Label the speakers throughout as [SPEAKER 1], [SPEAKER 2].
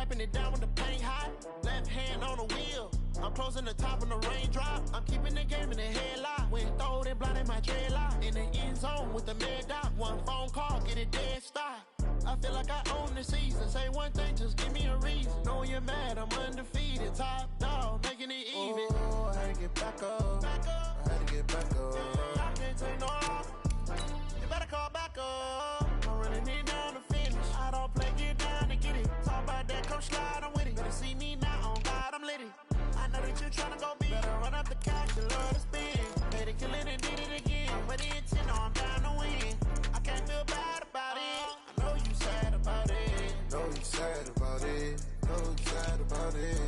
[SPEAKER 1] wiping it down when the paint hot. Left hand on the wheel. I'm closing the top when the raindrop. I'm keeping the game in the headlock. When throwed and blind in my dreadlock. In the end zone with the mad dot. One phone call, get it dead stop. I feel like I own the season. Say one thing, just give me a reason. Know you're mad, I'm undefeated. Top dog, making it even. Oh, I had to get back up. I had to get back up. I can't take no off. You better call back up. I'm running it down to finish. I don't play, get down to get it. Talk about that, come slide, I'm with it. Better see me now, on God, I'm lit it. I know that you're trying to go big. Better run up the cash, you love to spend. Made it, kill it, and did it again. But the intent, no, I'm down to win. I can't feel bad about it. I know you sad about it. Know you sad about it. Know you sad about it.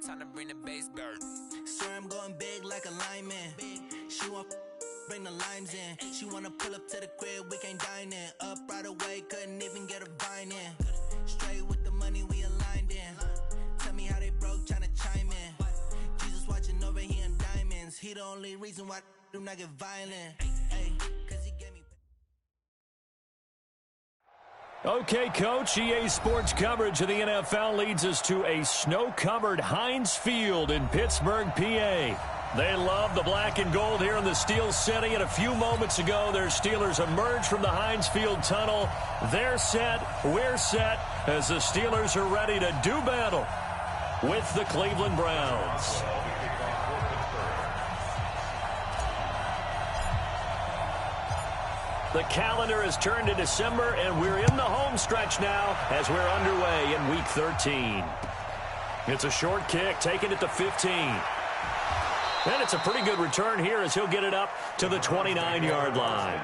[SPEAKER 2] Time to bring the bass bird.
[SPEAKER 3] Sir, I'm going big like a lineman. She want bring the limes in. She wanna pull up to the crib, we can't dine in. Up right away, couldn't even get a vine in. Straight with the money we aligned in. Tell me how they broke, tryna chime in. Jesus watching over here in diamonds. He the only reason why I do not get violent. Hey, cause he gave me.
[SPEAKER 4] Okay, Coach, EA Sports coverage of the NFL leads us to a snow-covered Heinz Field in Pittsburgh, PA. They love the black and gold here in the Steel City, and a few moments ago, their Steelers emerged from the Heinz Field tunnel. They're set, we're set, as the Steelers are ready to do battle with the Cleveland Browns. The calendar has turned to December, and we're in the home stretch now as we're underway in Week 13. It's a short kick, taking it to 15. And it's a pretty good return here as he'll get it up to the 29-yard line.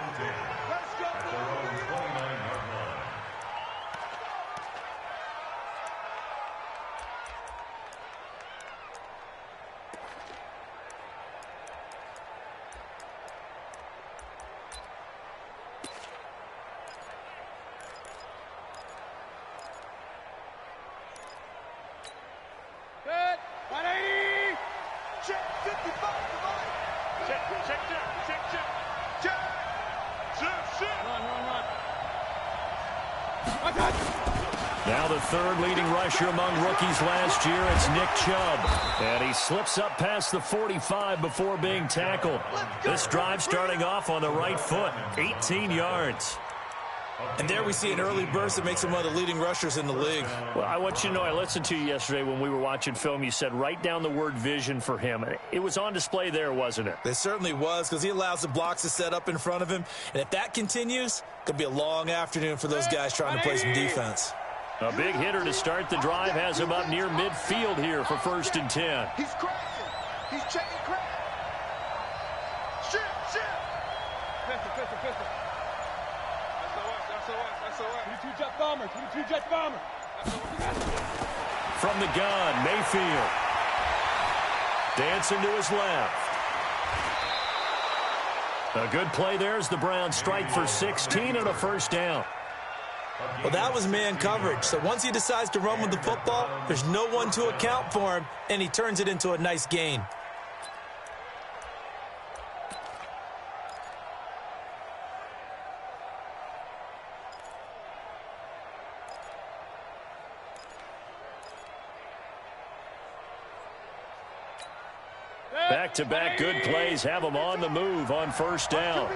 [SPEAKER 4] Now the third leading rusher among rookies last year, it's Nick Chubb. And he slips up past the 45 before being tackled. This drive starting off on the right foot, 18 yards.
[SPEAKER 5] And there we see an early burst that makes him one of the leading rushers in the league.
[SPEAKER 4] Well, I want you to know, I listened to you yesterday when we were watching film. You said write down the word vision for him. It was on display there, wasn't it?
[SPEAKER 5] It certainly was, because he allows the blocks to set up in front of him. And if that continues, it could be a long afternoon for those guys trying to play some defense.
[SPEAKER 4] A big hitter to start the drive has him up near midfield here for 1st and 10.
[SPEAKER 1] He's crazy. He's checking crazy. Shit. Pistol. That's all right. 22 jet bomber.
[SPEAKER 4] From the gun, Mayfield. Dancing to his left. A good play there as the Browns strike for 16 and a first down.
[SPEAKER 5] Well, that was man coverage. So once he decides to run with the football, there's no one to account for him, and he turns it into a nice gain.
[SPEAKER 4] Back-to-back good plays have them on the move on first down.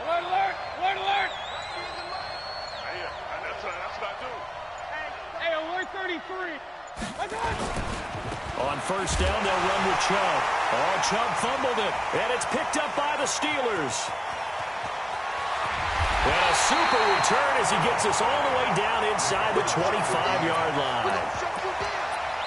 [SPEAKER 1] Alert! That's what I do. Hey, alert 33.
[SPEAKER 4] On first down, they'll run with Chubb. Oh, Chubb fumbled it, and it's picked up by the Steelers. And a super return as he gets us all the way down inside the 25-yard line.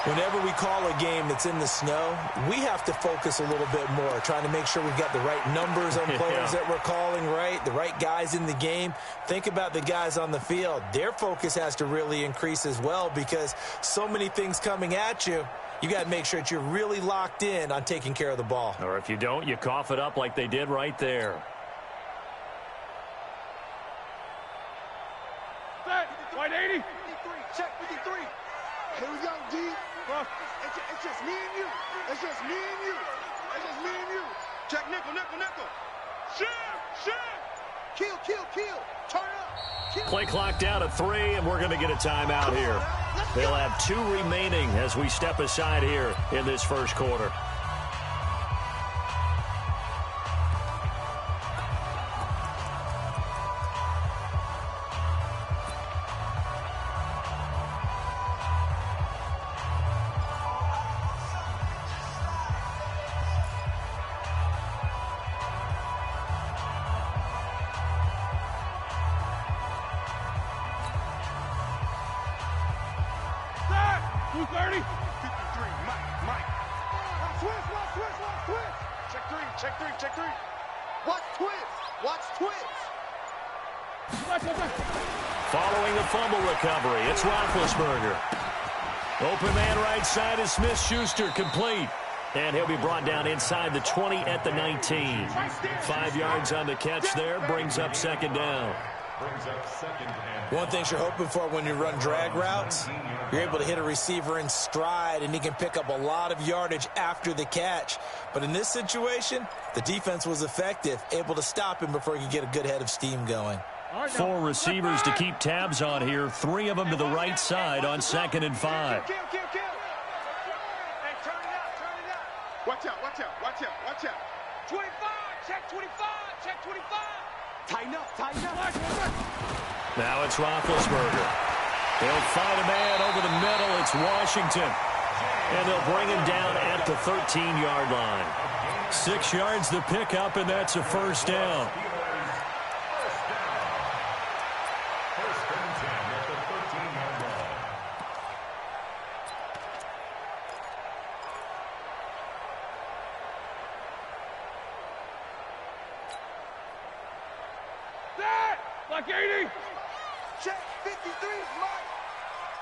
[SPEAKER 5] Whenever we call a game that's in the snow, we have to focus a little bit more, trying to make sure we've got the right numbers on players that we're calling, right? The right guys in the game. Think about the guys on the field. Their focus has to really increase as well because so many things coming at you. You got to make sure that you're really locked in on taking care of the ball.
[SPEAKER 4] Or if you don't, you cough it up like they did right there.
[SPEAKER 6] Set. White 80.
[SPEAKER 7] 53. Check 53. Here we go, D. It's just me and you. It's just me and you. It's just me and you. Check nickel, nickel, nickel. Shoot. Kill. Turn up. Kill.
[SPEAKER 4] Play clock down to 3, and we're going to get a timeout here. They'll have 2 remaining as we step aside here in this first quarter.
[SPEAKER 7] Check three. Watch twins.
[SPEAKER 4] Following the fumble recovery, it's Roethlisberger. Open man right side is Smith-Schuster, complete. And he'll be brought down inside the 20 at the 19. 5 yards on the catch there, brings up second down.
[SPEAKER 5] One thing you're hoping for when you run drag routes, you're able to hit a receiver in stride, and he can pick up a lot of yardage after the catch. But in this situation, the defense was effective, able to stop him before he could get a good head of steam going.
[SPEAKER 4] 4 receivers to keep tabs on here, 3 of them to the right side on 2nd and 5.
[SPEAKER 7] Hey, turn it out. Watch out. 25, check 25. Tighten up.
[SPEAKER 4] Now it's Roethlisberger. They'll find a man over the middle. It's Washington. And they'll bring him down at the 13-yard line. 6 yards to pick up, and that's a first down.
[SPEAKER 6] Black 80.
[SPEAKER 7] Check 53, Mike.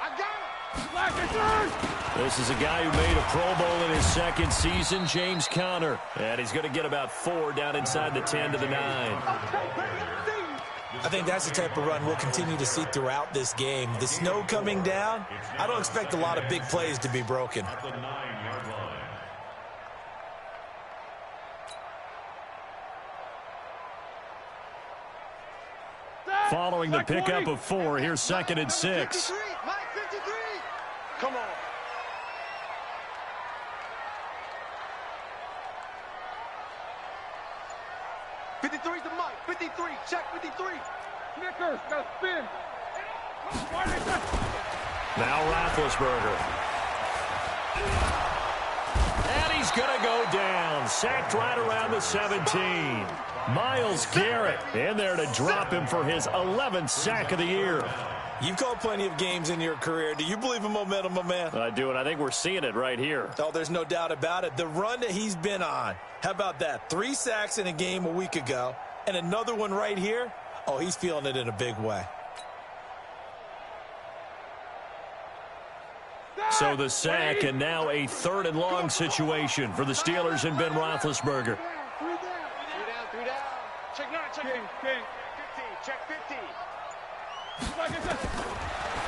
[SPEAKER 7] I got him.
[SPEAKER 6] Black 83.
[SPEAKER 4] This is a guy who made a Pro Bowl in his 2nd season, James Conner. And he's going to get about 4 down inside the 10 to the 9.
[SPEAKER 5] I think that's the type of run we'll continue to see throughout this game. The snow coming down, I don't expect a lot of big plays to be broken.
[SPEAKER 4] Following the pickup of 4, here's 2nd and 6.
[SPEAKER 7] 53, Mike 53. Come on. '53's the Mike. 53. Check 53.
[SPEAKER 6] Snickers got to spin.
[SPEAKER 4] Now Roethlisberger. And he's going to go down. Sacked right around the 17. Myles Garrett in there to drop him for his 11th sack of the year.
[SPEAKER 5] You've called plenty of games in your career. Do you believe in momentum, my man?
[SPEAKER 4] I do, and I think we're seeing it right here.
[SPEAKER 5] Oh, there's no doubt about it. The run that he's been on. How about that? 3 sacks in a game a week ago, and another one right here. Oh, he's feeling it in a big way.
[SPEAKER 4] So the sack, and now a 3rd and long situation for the Steelers and Ben Roethlisberger.
[SPEAKER 7] 3 down. Check 9, check 15. Check 50.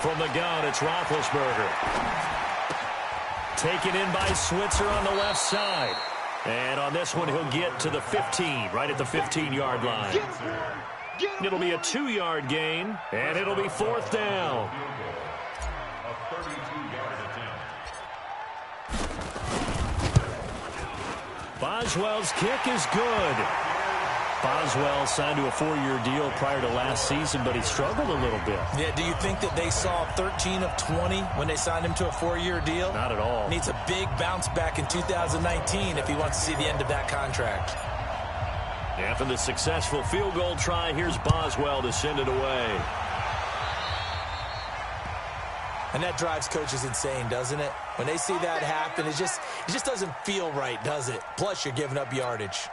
[SPEAKER 4] From the gun, it's Roethlisberger. Taken in by Switzer on the left side. And on this one, he'll get to the 15, right at the 15-yard line. It'll be a 2-yard gain, and it'll be 4th down. Boswell's kick is good. Boswell signed to a 4-year deal prior to last season, but he struggled a little bit.
[SPEAKER 5] Yeah, do you think that they saw 13 of 20 when they signed him to a 4-year deal?
[SPEAKER 4] Not at all.
[SPEAKER 5] Needs a big bounce back in 2019 if he wants to see the end of that contract.
[SPEAKER 4] After the successful field goal try, here's Boswell to send it away.
[SPEAKER 5] And that drives coaches insane, doesn't it? When they see that happen, it just doesn't feel right, does it? Plus, you're giving up yardage.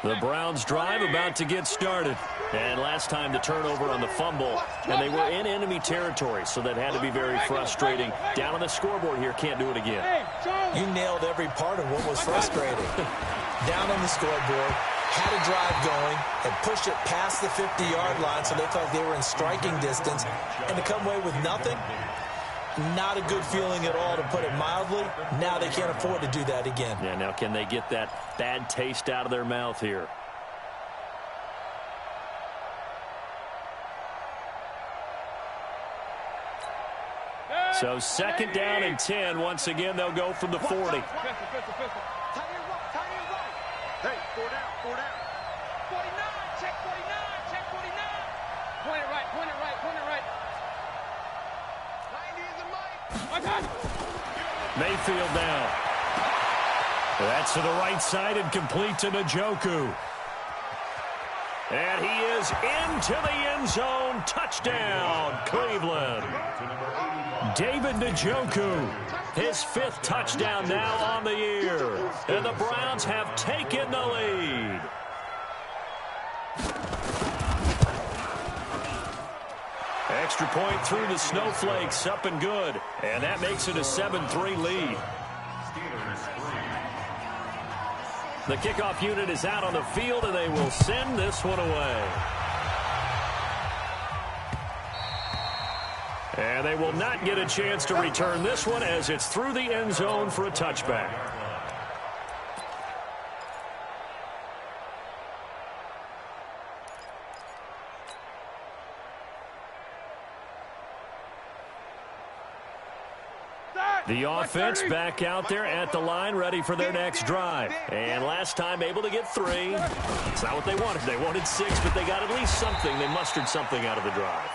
[SPEAKER 4] The Browns drive about to get started. And last time the turnover on the fumble, and they were in enemy territory, so that had to be very frustrating. Down on the scoreboard here, can't do it again.
[SPEAKER 5] You nailed every part of what was frustrating. Down on the scoreboard, had a drive going, and pushed it past the 50-yard line so they felt they were in striking distance, and to come away with nothing, not a good feeling at all, to put it mildly. Now they can't afford to do that again.
[SPEAKER 4] Yeah, now can they get that bad taste out of their mouth here? So second down and 10. Once again, they'll go from the 40.
[SPEAKER 6] Hey, 4 down, 4 down.
[SPEAKER 8] 49, check 49, check 49. Point it right, point it right, point it right.
[SPEAKER 6] 90 is the mic.
[SPEAKER 4] Mayfield down. That's to the right side and complete to Njoku. And he is into the end zone. Touchdown, Cleveland. David Njoku, his 5th touchdown now on the year. And the Browns have taken the lead. Extra point through the Snowflakes, up and good. And that makes it a 7-3 lead. The kickoff unit is out on the field, and they will send this one away. And they will not get a chance to return this one as it's through the end zone for a touchback. The offense back out there at the line, ready for their next drive. And last time able to get 3. It's not what they wanted. They wanted 6, but they got at least something. They mustered something out of the drive.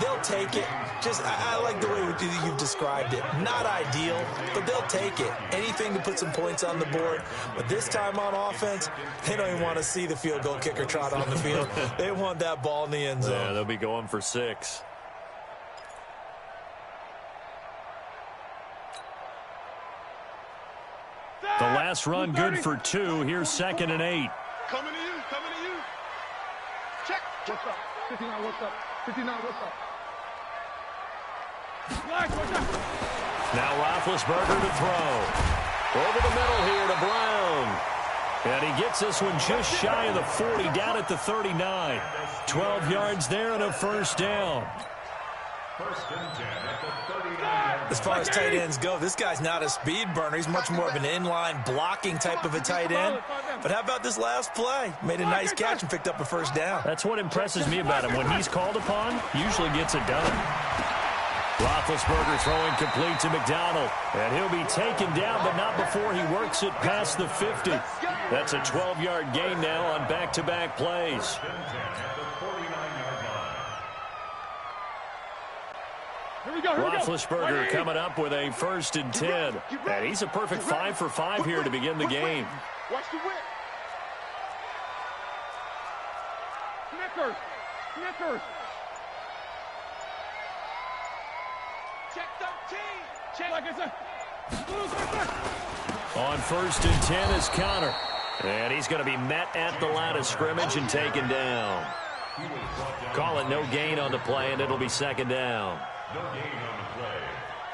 [SPEAKER 5] They'll take it. I like the way you've described it. Not ideal, but they'll take it. Anything to put some points on the board. But this time on offense, they don't even want to see the field goal kicker trot on the field. They want that ball in the end zone.
[SPEAKER 4] Yeah, they'll be going for 6. The last run good for 2. Here's 2nd and 8.
[SPEAKER 6] Coming to you, coming to you. Check.
[SPEAKER 7] What's up? 59, what's up? 59, what's up?
[SPEAKER 6] Flag, what's up?
[SPEAKER 4] Now Roethlisberger to throw. Over the middle here to Brown. And he gets this one just shy of the 40, down at the 39. 12 yards there and a first down.
[SPEAKER 5] As far as tight ends go, this guy's not a speed burner. He's much more of an inline blocking type of a tight end. But how about this last play? Made a nice catch and picked up a first down.
[SPEAKER 4] That's what impresses me about him. When he's called upon, usually gets it done. Roethlisberger throwing complete to McDonald. And he'll be taken down, but not before he works it past the 50. That's a 12-yard gain now on back-to-back plays. Roethlisberger coming up with a 1st and 10. And he's a perfect 5 for 5 here to begin the game.
[SPEAKER 6] Watch the whip. Snickers. Snickers.
[SPEAKER 8] Check 13. Check.
[SPEAKER 6] Like I said.
[SPEAKER 4] On 1st and 10 is Connor. And he's going to be met at the line of scrimmage and taken down. Call it no gain on the play, and it'll be 2nd down.
[SPEAKER 6] No gain on the play.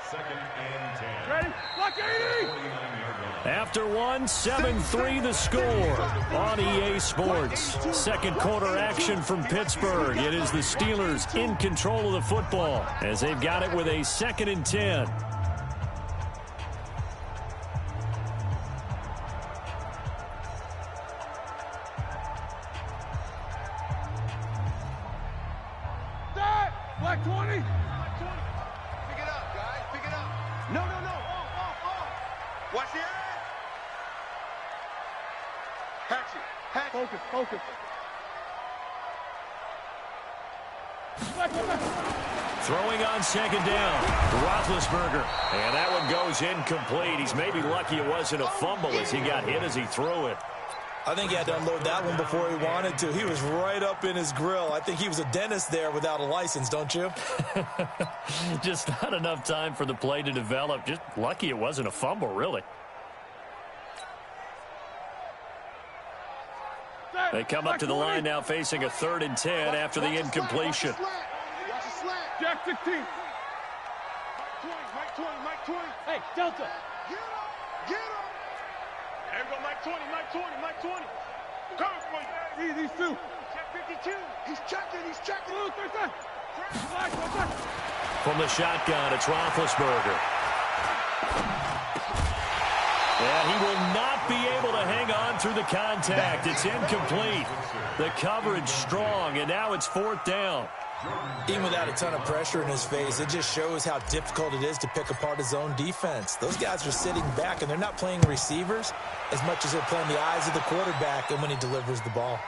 [SPEAKER 6] 2nd and 10. Ready? Lock 80!
[SPEAKER 4] After 7-3 the score on EA Sports. Second quarter action from Pittsburgh. It is the Steelers in control of the football as they've got it with a 2nd and 10.
[SPEAKER 6] Black 20!
[SPEAKER 7] Pick it up, guys. Pick it up. No. Watch the eye. Hatchet.
[SPEAKER 6] Focus. Black.
[SPEAKER 4] Throwing on second down. Roethlisberger. And that one goes incomplete. He's maybe lucky it wasn't a fumble as he got hit as he threw it.
[SPEAKER 5] I think he had to unload that one before he wanted to. He was right up in his grill. I think he was a dentist there without a license, don't you?
[SPEAKER 4] Just not enough time for the play to develop. Just lucky it wasn't a fumble, really. They come up to the line now facing a 3rd and 10 after the incompletion.
[SPEAKER 7] Jack 16. Mike 20.
[SPEAKER 8] Hey, Delta.
[SPEAKER 7] Get him. There we go, Mike 20. Come for you. These two. Check 52. He's checking.
[SPEAKER 4] From the shotgun, it's Roethlisberger. And he will not be able to hang on through the contact. It's incomplete. The coverage strong, and now it's 4th down.
[SPEAKER 5] Even without a ton of pressure in his face, it just shows how difficult it is to pick apart his own defense. Those guys are sitting back, and they're not playing receivers as much as they're playing the eyes of the quarterback and when he delivers the ball.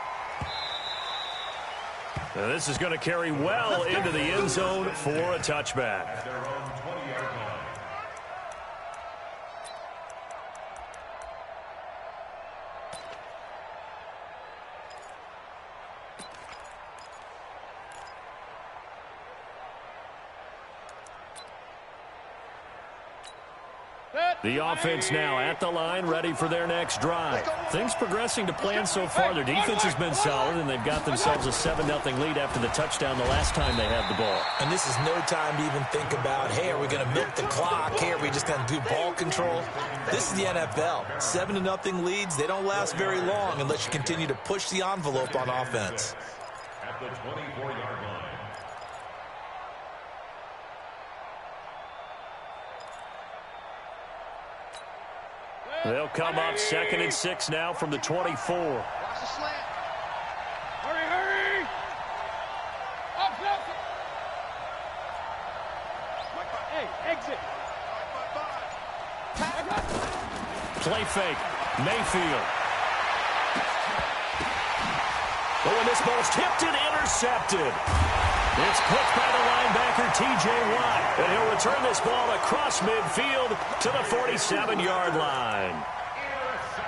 [SPEAKER 4] Now this is going to carry well into the end zone for a touchback. The offense now at the line, ready for their next drive. Things progressing to plan so far. Their defense has been solid, and they've got themselves a 7-0 lead after the touchdown the last time they had the ball.
[SPEAKER 5] And this is no time to even think about, hey, are we going to milk the clock? Hey, are we just going to do ball control? This is the NFL. 7-0 leads, they don't last very long unless you continue to push the envelope on offense.
[SPEAKER 6] At the 24-yard line.
[SPEAKER 4] They'll come up 2nd and 6 now from the 24.
[SPEAKER 7] Watch the slant. Hurry. Up.
[SPEAKER 8] Hey, exit.
[SPEAKER 4] Play fake. Mayfield. Oh, and this ball's tipped and intercepted. It's picked by the linebacker, T.J. Watt. And he'll return this ball across midfield to the 47-yard line.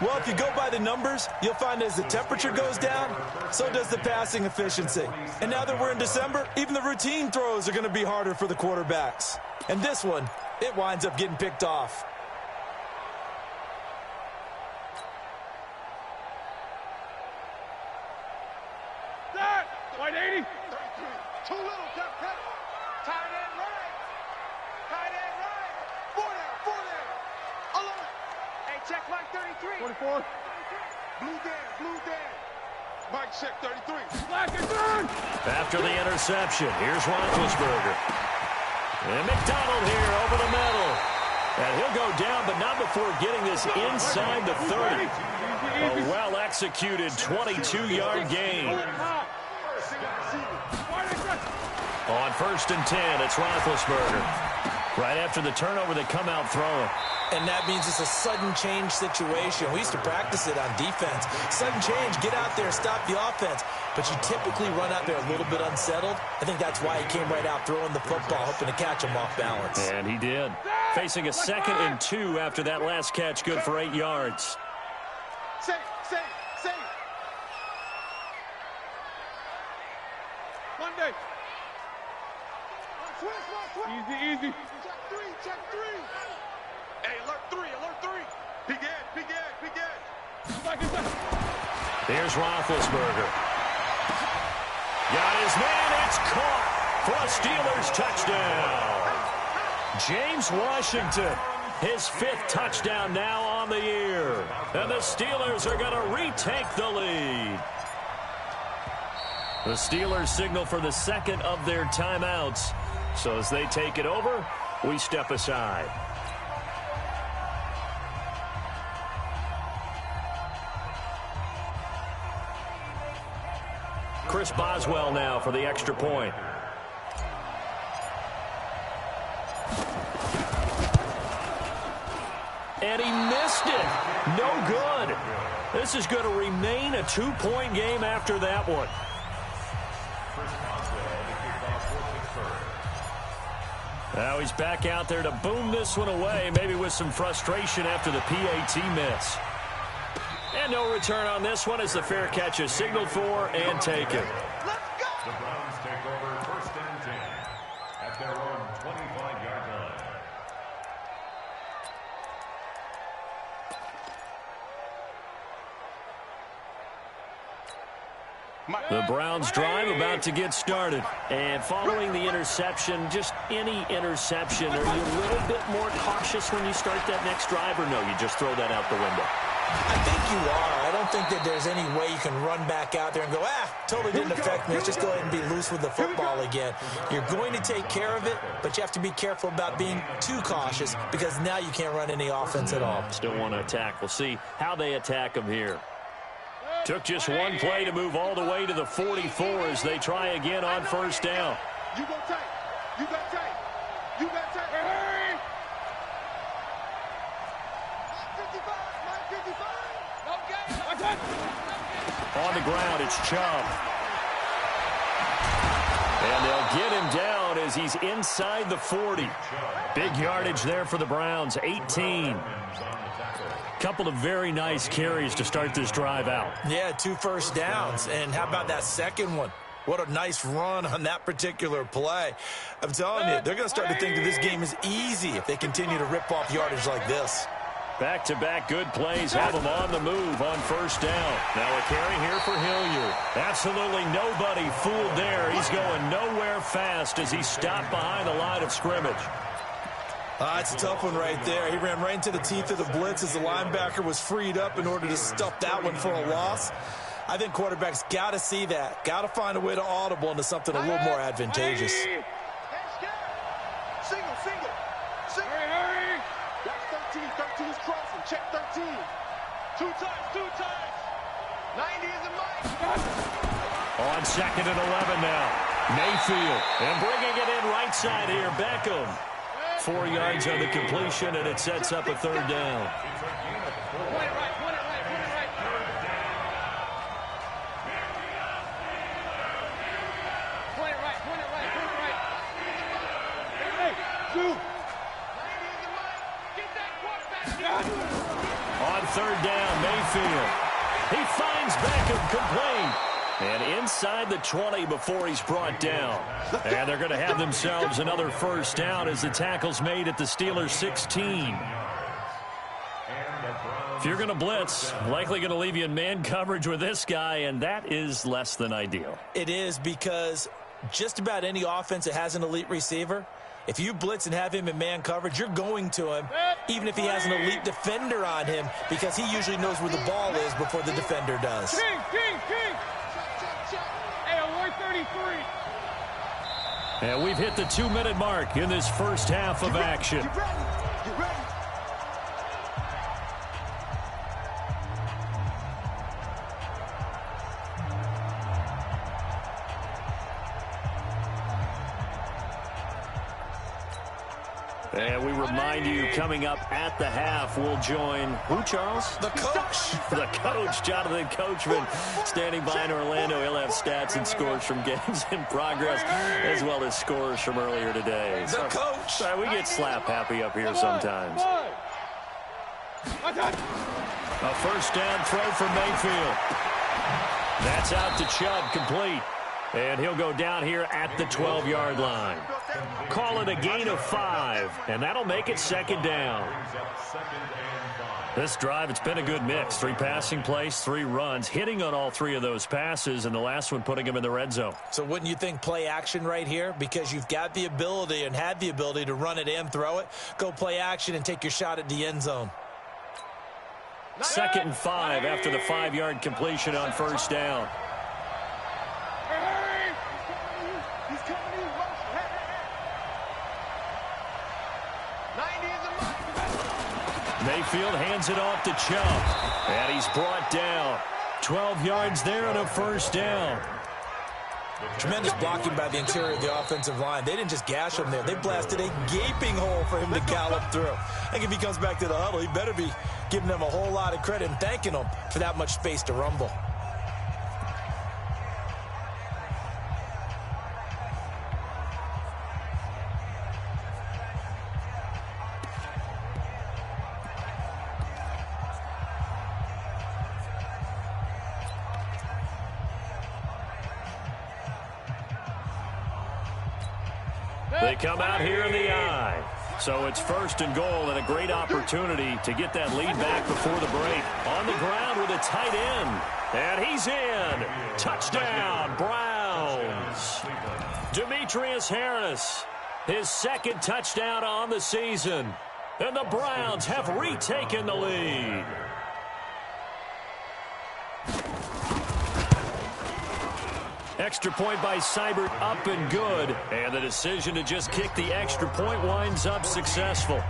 [SPEAKER 5] Well, if you go by the numbers, you'll find as the temperature goes down, so does the passing efficiency. And now that we're in December, even the routine throws are going to be harder for the quarterbacks. And this one, it winds up getting picked off.
[SPEAKER 7] White 80. 33. Too little, cut. Tight end right. 4 down. 11. Hey, check Mike 33. 24. Blue Dan. Mike check 33.
[SPEAKER 4] After the interception, here's Roethlisberger. And McDonald here over the middle. And he'll go down, but not before getting this inside the 30. A well-executed 22-yard gain. On 1st and 10, it's Roethlisberger. Right after the turnover, they come out throwing.
[SPEAKER 5] And that means it's a sudden change situation. We used to practice it on defense. Sudden change, get out there, stop the offense. But you typically run out there a little bit unsettled. I think that's why he came right out throwing the football, hoping to catch him off balance.
[SPEAKER 4] And he did. Facing a 2nd and 2 after that last catch, good for 8 yards.
[SPEAKER 7] Safe. Monday. Switch. Easy. Check 3. Hey, alert 3. Big Ed.
[SPEAKER 4] Here's Roethlisberger. Got his man, it's caught for a Steelers touchdown. James Washington, his 5th touchdown now on the year. And the Steelers are going to retake the lead. The Steelers signal for the 2nd of their timeouts. So as they take it over, we step aside. Chris Boswell now for the extra point. And he missed it. No good. This is going to remain a 2-point game after that one. Now he's back out there to boom this one away, maybe with some frustration after the PAT miss. And no return on this one as the fair catch is signaled for and taken.
[SPEAKER 6] The Browns take over 1st and 10 at their own 25-yard line.
[SPEAKER 4] The Browns drive about to get started. And following the interception, just any interception, are you a little bit more cautious when you start that next drive, or no, you just throw that out the window?
[SPEAKER 5] I think you are. I don't think that there's any way you can run back out there and go, totally didn't affect me. Let's just go ahead and be loose with the football again. You're going to take care of it, but you have to be careful about being too cautious because now you can't run any offense at all.
[SPEAKER 4] Still want to attack. We'll see how they attack them here. Took just one play to move all the way to the 44 as they try again on 1st down.
[SPEAKER 7] You go tight. You got tight. You got tight. Hey! 55.
[SPEAKER 4] On the ground, it's Chubb. And they'll get him down as he's inside the 40. Big yardage there for the Browns, 18. Couple of very nice carries to start this drive out.
[SPEAKER 5] Yeah, 2 first downs. And how about that second one? What a nice run on that particular play. I'm telling you, they're going to start to think that this game is easy if they continue to rip off yardage like this.
[SPEAKER 4] Back-to-back good plays have them on the move on 1st down. Now a carry here for Hilliard. Absolutely nobody fooled there. He's going nowhere fast as he stopped behind the line of scrimmage.
[SPEAKER 5] It's a tough one right there. He ran right into the teeth of the blitz as the linebacker was freed up in order to stuff that one for a loss. I think quarterbacks got to see that. Got to find a way to audible into something a little more advantageous.
[SPEAKER 7] Single. Hurry. That's 13. 13 is crossing. Check 13. Two times. 90 is a mic.
[SPEAKER 4] On 2nd and 11 now. Mayfield. And bringing it in right side here. Beckham. 4 yards on the completion, and it sets up a 3rd down.
[SPEAKER 8] Point it right.
[SPEAKER 7] Hey, two.
[SPEAKER 8] Get that quarterback.
[SPEAKER 4] On 3rd down, Mayfield. He finds Beckham complete. And inside the 20 before he's brought down. And they're going to have themselves another 1st down as the tackle's made at the Steelers' 16. If you're going to blitz, likely going to leave you in man coverage with this guy, and that is less than ideal.
[SPEAKER 5] It is because just about any offense that has an elite receiver, if you blitz and have him in man coverage, you're going to him, even if he has an elite defender on him, because he usually knows where the ball is before the defender does.
[SPEAKER 8] King. Hey, alert 33.
[SPEAKER 4] And we've hit the 2-minute mark in this first half of action.
[SPEAKER 7] Get ready.
[SPEAKER 4] And we remind you, coming up at the half, we'll join, who, Charles?
[SPEAKER 5] The coach.
[SPEAKER 4] The coach, Jonathan Coachman, standing by in Orlando. He'll have stats and scores from games in progress, as well as scores from earlier today.
[SPEAKER 5] The coach.
[SPEAKER 4] Sorry, we get slap happy up here sometimes. A 1st down throw for Mayfield. That's out to Chubb, complete. And he'll go down here at the 12-yard line. Call it a gain of 5, and that'll make it 2nd down. This drive, it's been a good mix. 3 passing plays, 3 runs, hitting on all 3 of those passes, and the last one putting him in the red zone.
[SPEAKER 5] So wouldn't you think play action right here? Because you've got the ability and had the ability to run it and throw it. Go play action and take your shot at the end zone.
[SPEAKER 4] 2nd and 5 after the 5-yard completion on 1st down.
[SPEAKER 7] He's coming in.
[SPEAKER 4] Mayfield hands it off to Chubb. And he's brought down. 12 yards there and a 1st down.
[SPEAKER 5] Tremendous blocking by the interior of the offensive line. They didn't just gash him there. They blasted a gaping hole for him to gallop through. I think if he comes back to the huddle, he better be giving them a whole lot of credit and thanking them for that much space to rumble.
[SPEAKER 4] They come out here in the I. So it's 1st and goal and a great opportunity to get that lead back before the break. On the ground with a tight end. And he's in. Touchdown, Browns. Demetrius Harris, his 2nd touchdown on the season. And the Browns have retaken the lead. Extra point by Seibert, up and good. And the decision to just kick the extra point winds up successful.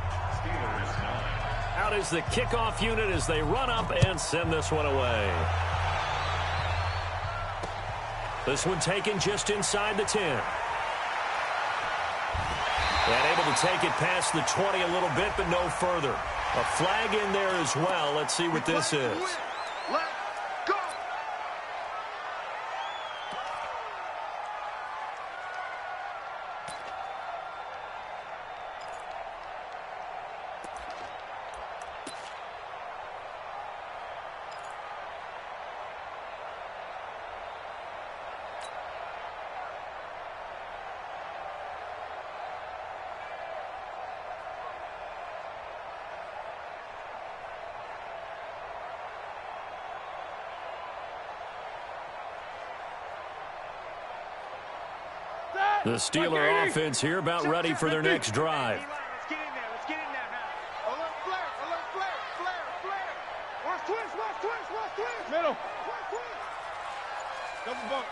[SPEAKER 4] Out is the kickoff unit as they run up and send this one away. This one taken just inside the 10. And able to take it past the 20 a little bit, but no further. A flag in there as well. Let's see what this is. The Steeler offense here about ready for their next drive.
[SPEAKER 7] Let's get in there. Let's get in there now. Alert flare. Watch twist. Middle. Double bump.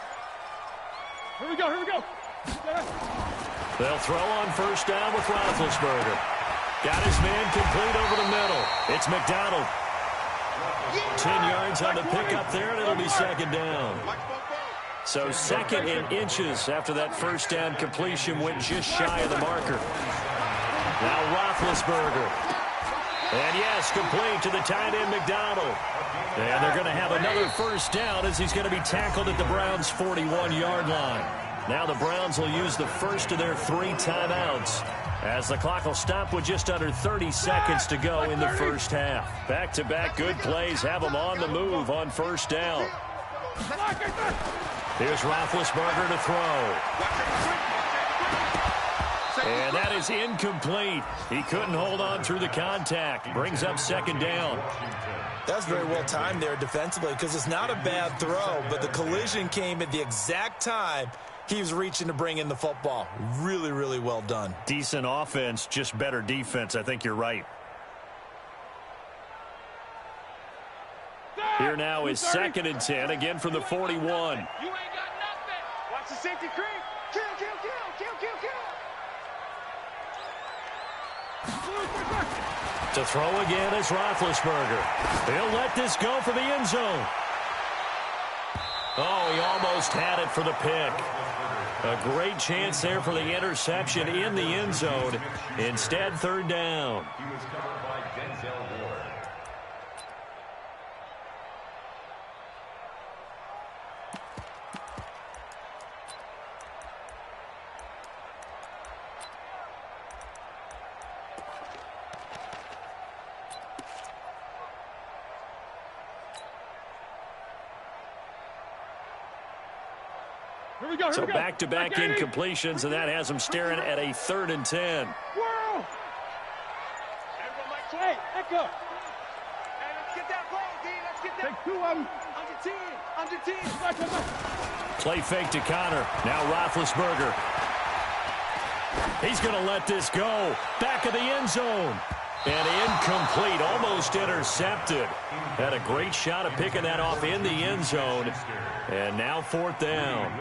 [SPEAKER 7] Here we go.
[SPEAKER 4] They'll throw on 1st down with Roethlisberger. Got his man complete over the middle. It's McDonald. 10 yards on the pickup there, and it'll be 2nd down. So 2nd in inches after that 1st down completion went just shy of the marker. Now Roethlisberger. And yes, complete to the tight end McDonald. And they're going to have another 1st down as he's going to be tackled at the Browns' 41-yard line. Now the Browns will use the first of their 3 timeouts as the clock will stop with just under 30 seconds to go in the 1st half. Back-to-back good plays have them on the move on 1st down. Here's Roethlisberger to throw. And that is incomplete. He couldn't hold on through the contact. Brings up 2nd down.
[SPEAKER 5] That's very well timed there defensively because it's not a bad throw, but the collision came at the exact time he was reaching to bring in the football. Really, really well done.
[SPEAKER 4] Decent offense, just better defense. I think you're right. Here now is 2nd and 10, again from the 41.
[SPEAKER 8] You ain't got nothing.
[SPEAKER 7] Watch the safety creep. Kill.
[SPEAKER 4] To throw again is Roethlisberger. He'll let this go for the end zone. Oh, he almost had it for the pick. A great chance there for the interception in the end zone. Instead, 3rd down.
[SPEAKER 6] He was covered by Denzel Ward.
[SPEAKER 4] So back-to-back incompletions, and that has them staring at a 3rd and 10.
[SPEAKER 7] Everyone, Mike, hey, echo. Hey, let's get that ball, D. Let's get that. Take 2 of them. Under 10.
[SPEAKER 4] Play fake to Connor. Now Roethlisberger. He's going to let this go. Back of the end zone. And incomplete, almost intercepted. Had a great shot at picking that off in the end zone. And now 4th down.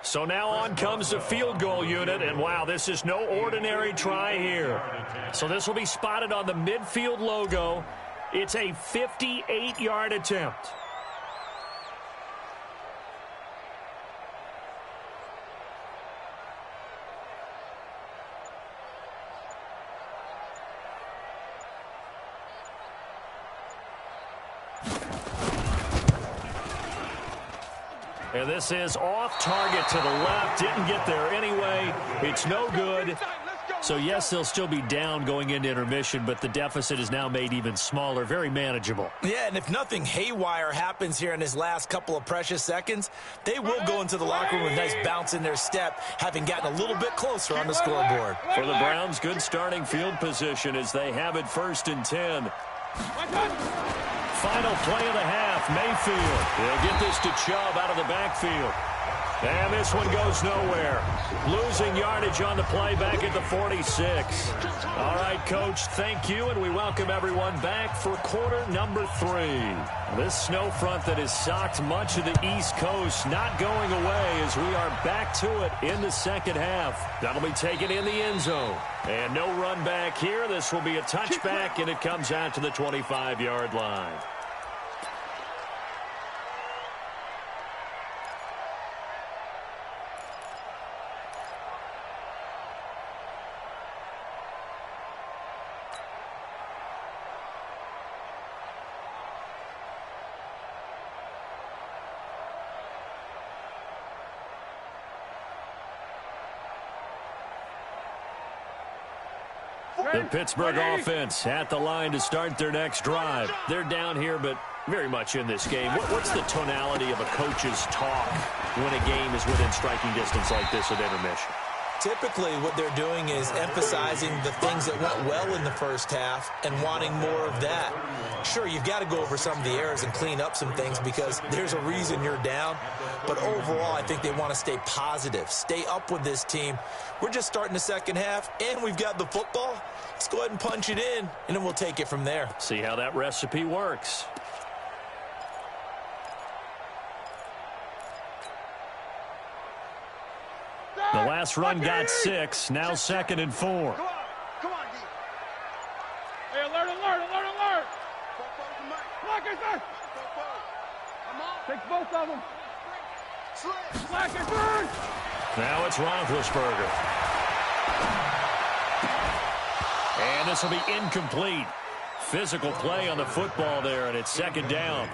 [SPEAKER 4] So now on comes the field goal unit, and wow, this is no ordinary try here. So this will be spotted on the midfield logo. It's a 58-yard attempt. And this is off target to the left. Didn't get there anyway. It's no good. So, yes, they'll still be down going into intermission, but the deficit is now made even smaller, very manageable.
[SPEAKER 5] Yeah, and if nothing haywire happens here in his last couple of precious seconds, they will go into the locker room with a nice bounce in their step, having gotten a little bit closer on the scoreboard.
[SPEAKER 4] For the Browns, good starting field position as they have it 1st and 10. Final play of the half, Mayfield. They'll get this to Chubb out of the backfield. And this one goes nowhere. Losing yardage on the play back at the 46. All right, Coach, thank you, and we welcome everyone back for quarter number 3. This snow front that has socked much of the East Coast not going away as we are back to it in the second half. That'll be taken in the end zone. And no run back here. This will be a touchback, and it comes out to the 25-yard line. The Pittsburgh offense at the line to start their next drive. They're down here, but very much in this game. What's the tonality of a coach's talk when a game is within striking distance like this at intermission?
[SPEAKER 5] Typically, what they're doing is emphasizing the things that went well in the first half and wanting more of that. Sure, you've got to go over some of the errors and clean up some things because there's a reason you're down. But overall, I think they want to stay positive, stay up with this team. We're just starting the second half, and we've got the football. Let's go ahead and punch it in, and then we'll take it from there.
[SPEAKER 4] See how that recipe works. The last run got 6, now 2nd and 4.
[SPEAKER 7] Come on, D.
[SPEAKER 8] Hey, alert, alert, alert, alert. Blockers back.
[SPEAKER 7] Come on.
[SPEAKER 8] Take both of them. Blockers burn.
[SPEAKER 4] Now it's Roethlisberger. And this will be incomplete. Physical play on the football there, and it's 2nd down.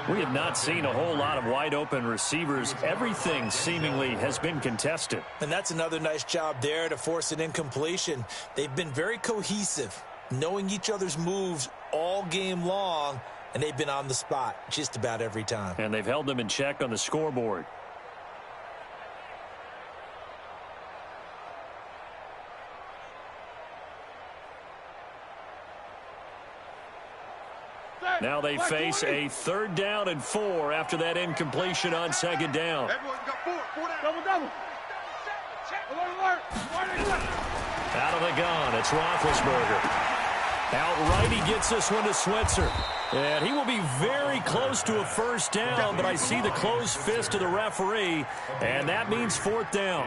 [SPEAKER 4] We have not seen a whole lot of wide-open receivers. Everything seemingly has been contested.
[SPEAKER 5] And that's another nice job there to force an incompletion. They've been very cohesive, knowing each other's moves all game long, and they've been on the spot just about every time.
[SPEAKER 4] And they've held them in check on the scoreboard. Now they face a 3rd down and 4 after that incompletion on 2nd down.
[SPEAKER 7] Everyone got 4 down.
[SPEAKER 8] Double, double. Alert, alert.
[SPEAKER 4] Out of the gun, it's Roethlisberger. Outright, he gets this one to Switzer. And he will be very close to a 1st down, but I see the closed fist of the referee, and that means 4th down.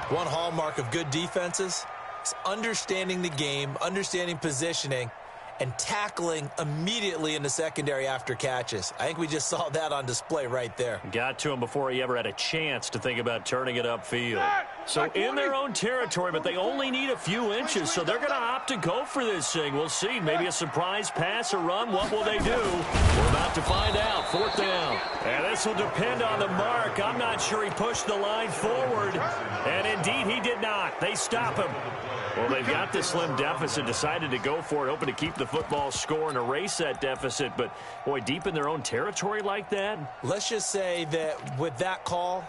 [SPEAKER 5] One hallmark of good defenses is understanding the game, understanding positioning, and tackling immediately in the secondary after catches. I think we just saw that on display right there.
[SPEAKER 4] Got to him before he ever had a chance to think about turning it upfield. So in their own territory, but they only need a few inches, so they're going to opt to go for this thing. We'll see. Maybe a surprise pass or run. What will they do? We're about to find out. 4th down. And this will depend on the mark. I'm not sure he pushed the line forward. And indeed, he did not. They stop him. Well, they've got the slim deficit, decided to go for it, hoping to keep the football score and erase that deficit. But, boy, deep in their own territory like that?
[SPEAKER 5] Let's just say that with that call,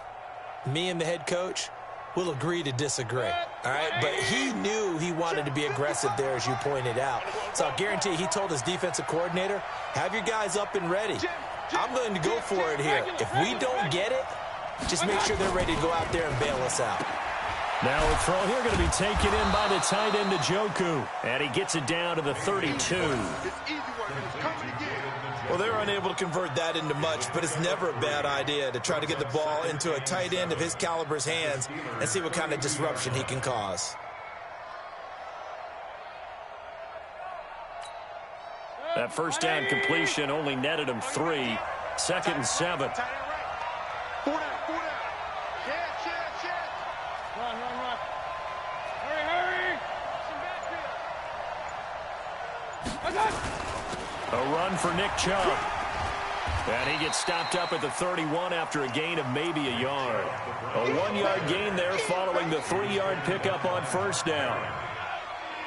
[SPEAKER 5] me and the head coach will agree to disagree. All right, but he knew he wanted to be aggressive there, as you pointed out. So I'll guarantee he told his defensive coordinator, have your guys up and ready. I'm going to go for it here. If we don't get it, just make sure they're ready to go out there and bail us out.
[SPEAKER 4] Now a throw here going to be taken in by the tight end, Njoku. And he gets it down to the 32.
[SPEAKER 5] Well, they're unable to convert that into much, but it's never a bad idea to try to get the ball into a tight end of his caliber's hands and see what kind of disruption he can cause.
[SPEAKER 4] That 1st down completion only netted him 3. 2nd and 7. A run for Nick Chubb. And he gets stopped up at the 31 after a gain of maybe a yard. A 1-yard gain there following the 3-yard pickup on first down.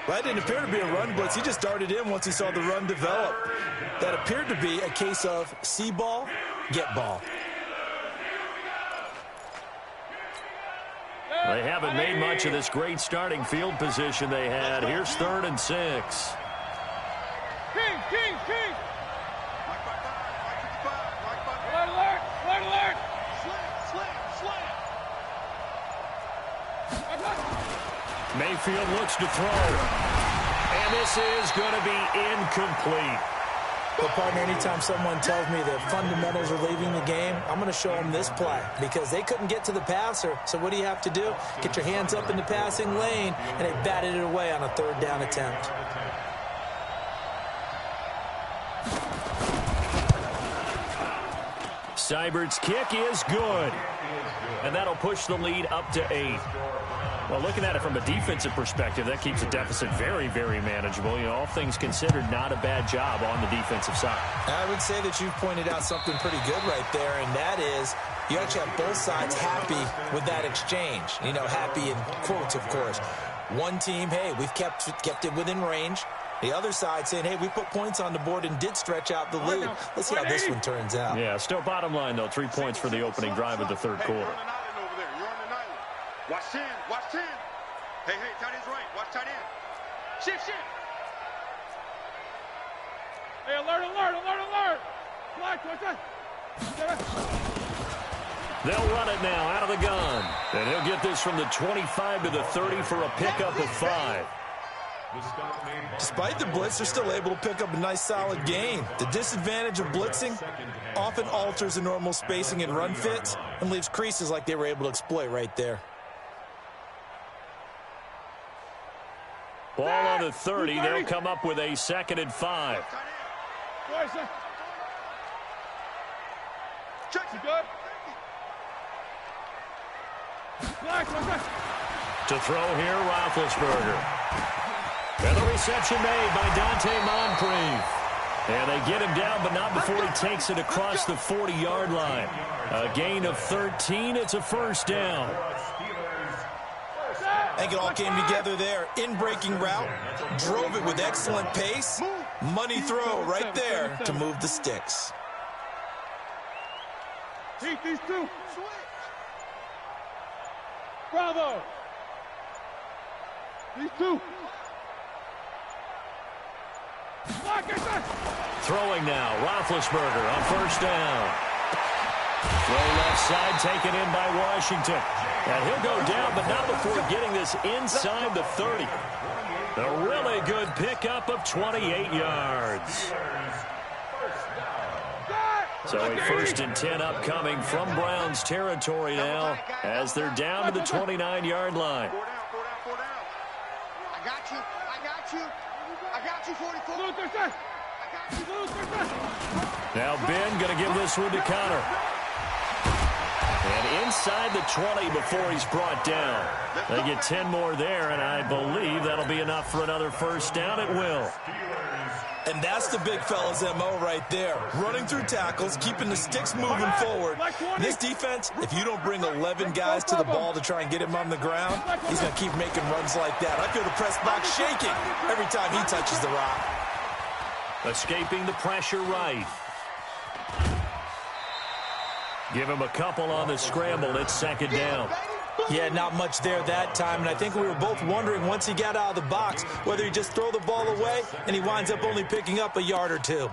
[SPEAKER 5] That didn't appear to be a run blitz. He just darted in once he saw the run develop. That appeared to be a case of see ball, get ball.
[SPEAKER 4] They haven't made much of this great starting field position they had. Here's 3rd and 6.
[SPEAKER 8] King! Alert!
[SPEAKER 4] Mayfield looks to throw. And this is going to be incomplete.
[SPEAKER 5] But, partner, anytime someone tells me that fundamentals are leaving the game, I'm going to show them this play because they couldn't get to the passer. So what do you have to do? Get your hands up in the passing lane, and they batted it away on a 3rd down attempt.
[SPEAKER 4] Seibert's kick is good. And that'll push the lead up to 8. Well, looking at it from a defensive perspective, that keeps the deficit very, very manageable. You know, all things considered, not a bad job on the defensive side.
[SPEAKER 5] I would say that you've pointed out something pretty good right there, and that is you actually have both sides happy with that exchange. You know, happy in quotes, of course. One team, hey, we've kept it within range. The other side saying, hey, we put points on the board and did stretch out the lead. Let's see how this one turns out.
[SPEAKER 4] Yeah, still bottom line, though, 3 points for the opening drive of the 3rd quarter.
[SPEAKER 7] Watch 10. Hey, tight end's right. Watch tight end. Shift.
[SPEAKER 8] Hey, alert! Flash, what's that?
[SPEAKER 4] They'll run it now out of the gun. And he'll get this from the 25 to the 30 for a pickup of 5.
[SPEAKER 5] Despite the blitz, they're still able to pick up a nice, solid gain. The disadvantage of blitzing often alters the normal spacing and run fits and leaves creases like they were able to exploit right there.
[SPEAKER 4] Ball on the 30. They'll come up with a 2nd and 5. To throw here, Roethlisberger. And the reception made by Dante Moncrief. And they get him down, but not before he takes it across the 40-yard line. A gain of 13. It's a first down.
[SPEAKER 5] I think it all came together there. In-breaking route, drove it with excellent pace. Money throw right there to move the sticks.
[SPEAKER 8] Keep these two. Bravo. These two.
[SPEAKER 4] Throwing now, Roethlisberger on first down. Throw left side taken in by Washington. And he'll go down, but not before getting this inside the 30. A really good pickup of 28 yards. So a 1st and 10 upcoming from Browns territory now as they're down to the 29-yard line.
[SPEAKER 7] I got you, 44.
[SPEAKER 4] Now Ben going to give this one to Connor. And inside the 20 before he's brought down. They get 10 more there, and I believe that'll be enough for another first down. It will.
[SPEAKER 5] And that's the big fella's MO right there. Running through tackles, keeping the sticks moving forward. This defense, if you don't bring 11 guys to the ball to try and get him on the ground, he's going to keep making runs like that. I feel the press box shaking every time he touches the rock.
[SPEAKER 4] Escaping the pressure right. Give him a couple on the scramble. It's 2nd down.
[SPEAKER 5] Yeah, not much there that time, and I think we were both wondering once he got out of the box whether he just throw the ball away and he winds up only picking up a yard or two.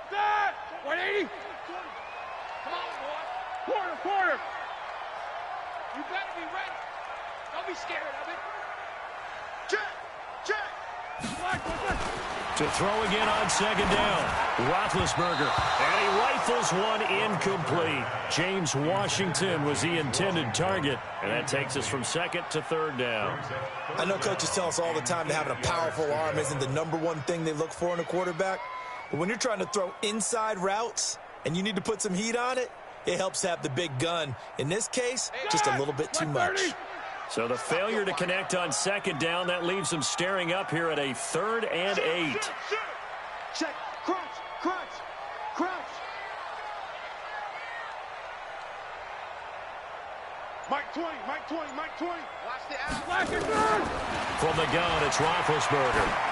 [SPEAKER 8] That 180. Come on, boy. Quarter. You better be ready. Don't be scared of it.
[SPEAKER 7] Check.
[SPEAKER 4] To throw again on 2nd down. Roethlisberger. And he rifles one incomplete. James Washington was the intended target. And that takes us from 2nd to 3rd down.
[SPEAKER 5] I know coaches tell us all the time that having a powerful arm isn't the #1 thing they look for in a quarterback. But when you're trying to throw inside routes and you need to put some heat on it, it helps have the big gun. In this case, just a little bit too much.
[SPEAKER 4] So the failure to connect on second down, that leaves them staring up here at a 3rd and 8.
[SPEAKER 7] Check. Crunch. Crunch. Crunch. Mike 20. Mike 20. Mike 20. Watch the out.
[SPEAKER 4] From the gun, it's Roethlisberger.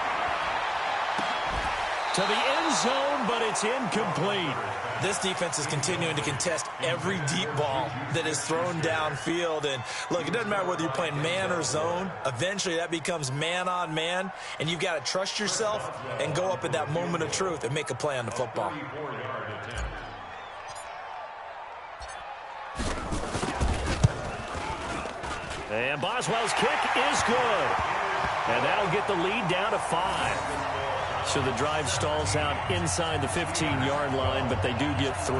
[SPEAKER 4] To the end zone, but it's incomplete.
[SPEAKER 5] This defense is continuing to contest every deep ball that is thrown downfield. And, look, it doesn't matter whether you're playing man or zone. Eventually, that becomes man-on-man, and you've got to trust yourself and go up at that moment of truth and make a play on the football.
[SPEAKER 4] And Boswell's kick is good. And that'll get the lead down to 5. So the drive stalls out inside the 15-yard line, but they do get 3.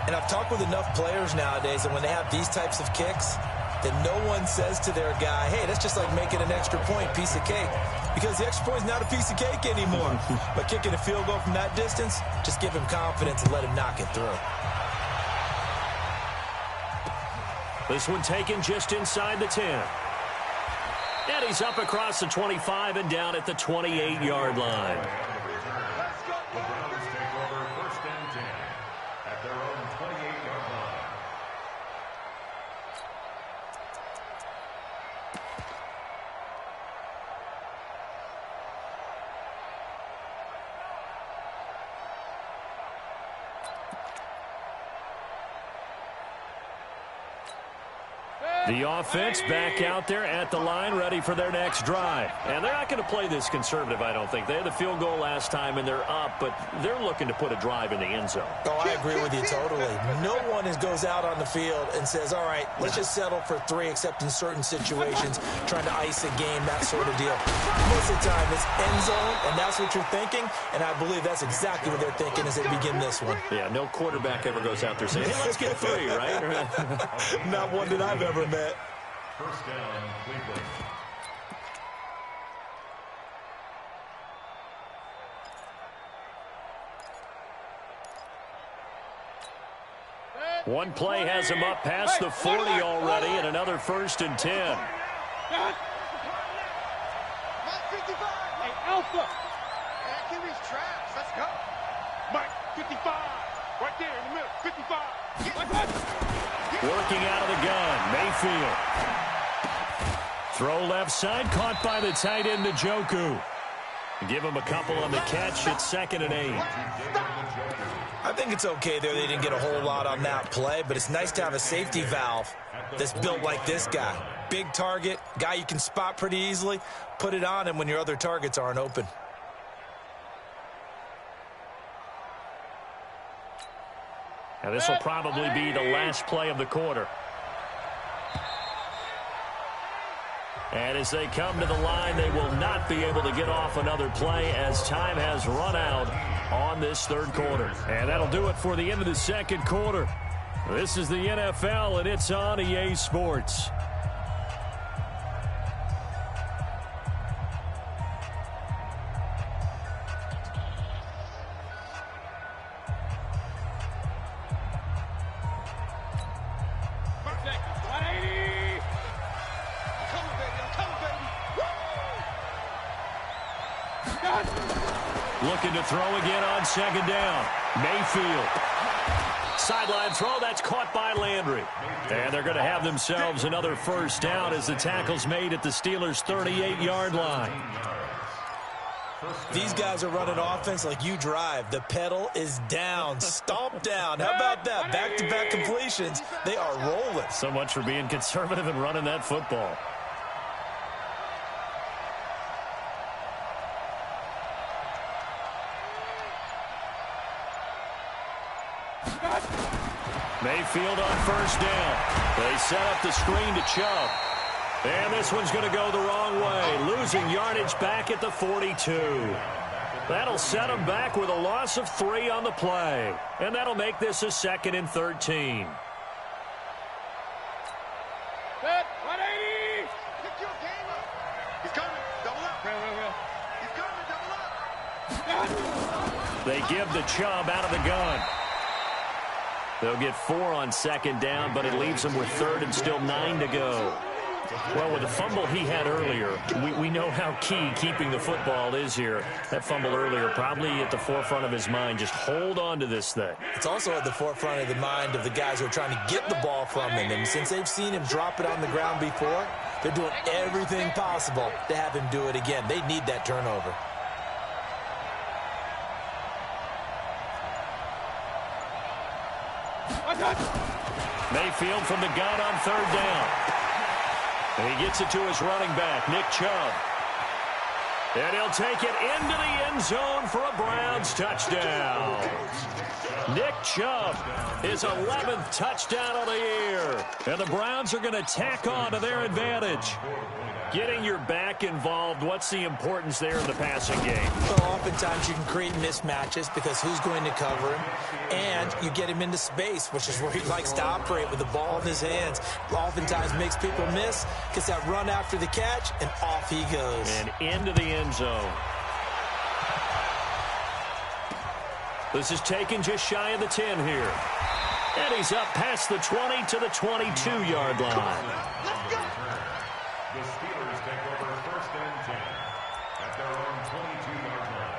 [SPEAKER 5] And I've talked with enough players nowadays that when they have these types of kicks, that no one says to their guy, hey, that's just like making an extra point, piece of cake. Because the extra point is not a piece of cake anymore. But kicking a field goal from that distance, just give him confidence and let him knock it through.
[SPEAKER 4] This one taken just inside the 10. And he's up across the 25 and down at the 28-yard line.
[SPEAKER 6] The Browns take over 1st and 10 at their own 28-yard line.
[SPEAKER 4] The offense back out there at the line, ready for their next drive. And they're not going to play this conservative, I don't think. They had the field goal last time, and they're up, but they're looking to put a drive in the end zone.
[SPEAKER 5] Oh, I agree with you totally. No one goes out on the field and says, all right, let's just settle for 3, except in certain situations, trying to ice a game, that sort of deal. Most of the time, it's end zone, and that's what you're thinking, and I believe that's exactly what they're thinking as they begin this one.
[SPEAKER 4] Yeah, no quarterback ever goes out there saying, hey, let's get 3, right?
[SPEAKER 5] Not one that I've ever met.
[SPEAKER 6] 1st down, Cleveland.
[SPEAKER 4] One play has him up past the 40 already, and another 1st and 10.
[SPEAKER 8] Hey, Alpha.
[SPEAKER 7] Let's go. Mike 55. Right there in the middle. 55.
[SPEAKER 4] Working out of the gun, Mayfield. Throw left side, caught by the tight end, Njoku. Give him a couple on the catch. It's 2nd and 8.
[SPEAKER 5] I think it's okay there. They didn't get a whole lot on that play, but it's nice to have a safety valve that's built like this guy. Big target, guy you can spot pretty easily. Put it on him when your other targets aren't open.
[SPEAKER 4] Now this will probably be the last play of the quarter. And as they come to the line, they will not be able to get off another play as time has run out on this 3rd quarter. And that'll do it for the end of the 2nd quarter. This is the NFL, and it's on EA Sports. Looking to throw again on 2nd down. Mayfield. Sideline throw, that's caught by Landry. And they're going to have themselves another 1st down as the tackle's made at the Steelers' 38-yard line.
[SPEAKER 5] These guys are running offense like you drive. The pedal is down, stomp down. How about that? Back-to-back completions. They are rolling.
[SPEAKER 4] So much for being conservative and running that football. Mayfield on 1st down. They set up the screen to Chubb. And this one's going to go the wrong way. Losing yardage back at the 42. That'll set them back with a loss of 3 on the play. And that'll make this a 2nd and 13.
[SPEAKER 8] Set, 180.
[SPEAKER 7] Pick your game up. He's coming. Double up. He's coming. Double up.
[SPEAKER 4] They give the Chubb out of the gun. They'll get 4 on 2nd down, but it leaves them with 3rd and still 9 to go. Well, with the fumble he had earlier, we know how key keeping the football is here. That fumble earlier probably at the forefront of his mind. Just hold on to this thing.
[SPEAKER 5] It's also at the forefront of the mind of the guys who are trying to get the ball from him. And since they've seen him drop it on the ground before, they're doing everything possible to have him do it again. They need that turnover.
[SPEAKER 4] Mayfield from the gun on third down. And he gets it to his running back, Nick Chubb. And he'll take it into the end zone for a Browns touchdown. Nick Chubb, his 11th touchdown of the year. And the Browns are going to tack on to their advantage. Getting your back involved, what's the importance there in the passing game?
[SPEAKER 5] Well, oftentimes you can create mismatches because who's going to cover him, and you get him into space, which is where he likes to operate with the ball in his hands. Oftentimes makes people miss, gets that run after the catch, and off he goes.
[SPEAKER 4] And into the end zone. This is taken just shy of the 10 here. And he's up past the 20 to the 22-yard line.
[SPEAKER 6] The Steelers take over first and 10 at their own 22-yard line.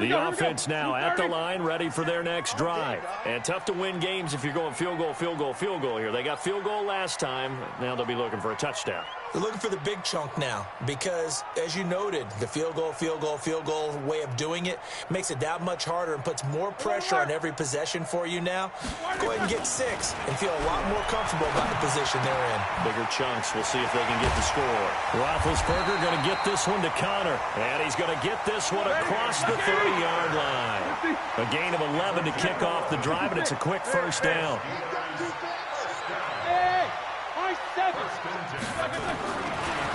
[SPEAKER 4] The offense now at the line, ready for their next drive. And tough to win games if you're going field goal, field goal, field goal here. They got field goal last time. Now they'll be looking for a touchdown.
[SPEAKER 5] They're looking for the big chunk now because, as you noted, the field goal way of doing it makes it that much harder and puts more pressure on every possession for you now. Go ahead and get 6 and feel a lot more comfortable about the position they're in.
[SPEAKER 4] Bigger chunks. We'll see if they can get the score. Roethlisberger going to get this one to Connor. And he's going to get this one across the 30-yard line. A gain of 11 to kick off the drive, and it's a quick first down.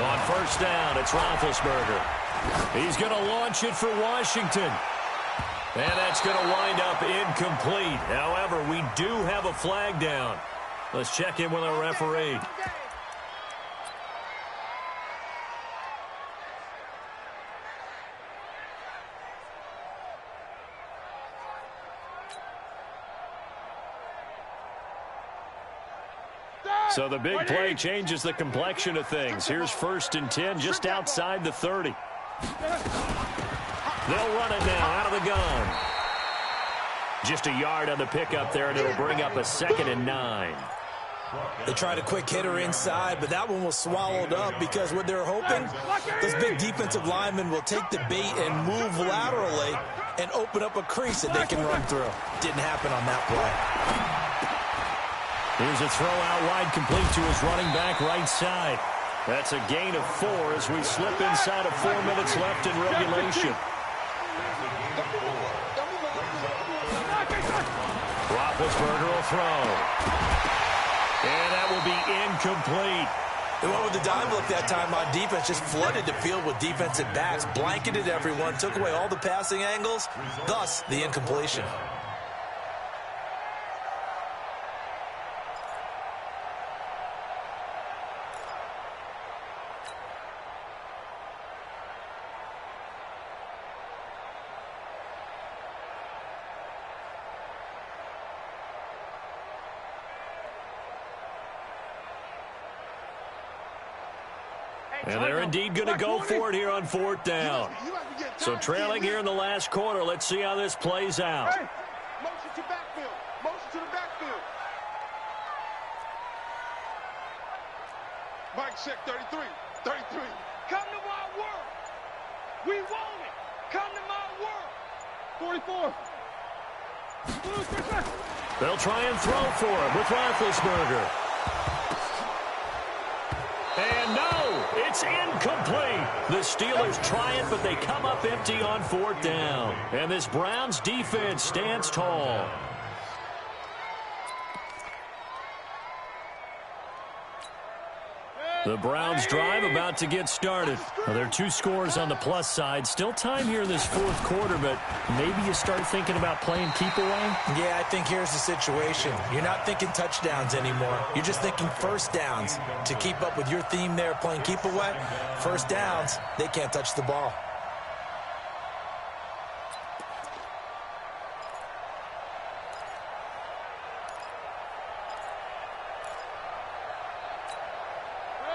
[SPEAKER 4] On first down, it's Roethlisberger. He's going to launch it for Washington. And that's going to wind up incomplete. However, we do have a flag down. Let's check in with our referee. So the big play changes the complexion of things. Here's first and 10 just outside the 30. They'll run it now out of the gun. Just a yard on the pickup there, and it'll bring up a 2nd and 9.
[SPEAKER 5] They tried a quick hitter inside, but that one was swallowed up because what they're hoping, those big defensive linemen will take the bait and move laterally and open up a crease that they can run through. Didn't happen on that play.
[SPEAKER 4] Here's a throw out wide, complete to his running back right side. That's a gain of 4 as we slip inside of 4 minutes left in regulation. Roethlisberger will throw. And that will be incomplete.
[SPEAKER 5] They went with the dime look that time on defense, just flooded the field with defensive backs, blanketed everyone, took away all the passing angles, thus the incompletion.
[SPEAKER 4] And they're indeed going to go for it here on 4th down. So trailing here in the last quarter. Let's see how this plays out.
[SPEAKER 7] Hey, motion to backfield. Motion to the backfield. Mike check 33. 33.
[SPEAKER 8] Come to my world. We want it. Come to my world.
[SPEAKER 7] 44.
[SPEAKER 4] They'll try and throw for him with Roethlisberger. And no, it's incomplete. The Steelers try it, but they come up empty on 4th down. And this Browns defense stands tall. The Browns drive about to get started. Well, there are 2 scores on the plus side. Still time here in this 4th quarter, but maybe you start thinking about playing keep away?
[SPEAKER 5] Yeah, I think here's the situation. You're not thinking touchdowns anymore. You're just thinking first downs. To keep up with your theme there, playing keep away, first downs, they can't touch the ball.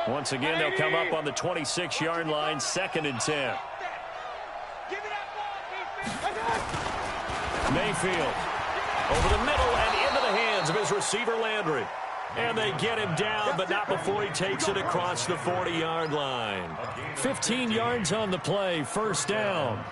[SPEAKER 4] Once again, they'll come up on the 26-yard line, 2nd and 10. Mayfield over the middle and into the hands of his receiver, Landry. And they get him down, but not before he takes it across the 40-yard line. 15 yards on the play, first down.